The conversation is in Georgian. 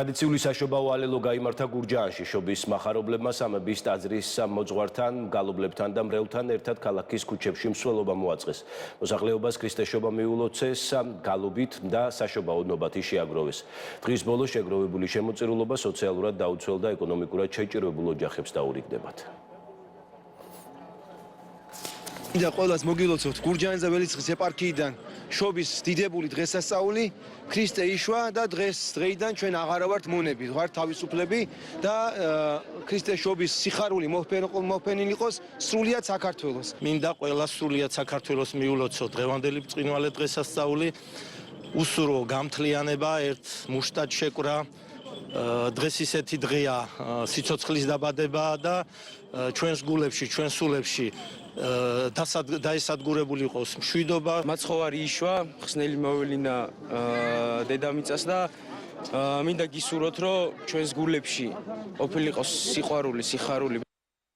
ტრადიციული საშობაო ალელო გაიმართა გურჯაანში. შობის მახარობლებმა სამების ტაძრის მოძღვართან, გალობლებთან და მრევლთან ერთად ქალაქის ქუჩებში მსვლელობა მოაწყეს. მოსახლეობას ქრისტეშობა მიულოცეს, გალობით და საშობაო ნობათი შეაგროვეს. დღის ბოლოს შეგროვებული შემოწირულობა სოციალურად დაუცველ და ეკონომიკურად შეჭირებულ ოჯახებს დაურიგდებათ. და ყველას მოგილოცოთ გურჯაანზე ველიცხის ეპარქიიდან შობის დიდებული დღესასწაული ქრისტე იშვა და დღეიდან ჩვენ აღარა ვართ მონები, ვართ თავისუფლები და ქრისტე შობის სიხარული მოჰფენილი იყოს სრულიად საქართველოს. მინდა ყველა სრულიად საქართველოს მიულოცოთ დღევანდელი ბრწყინვალე დღესასწაული, უსურო გამთლიანება, ერთ მუშტად შეკვრა. დღეს ისეთი დღეა სიცოცხლის დაბადება და ჩვენს გულებში, ჩვენს სულებში დაესადგურებული იყოს მშვიდობა. მაცხოვარი იშვა, ხსნელი მოველინა დედამიწას და მინდა გისურვოთ, რომ ჩვენს გულებში ყოფილიყოს სიყვარული, სიხარული.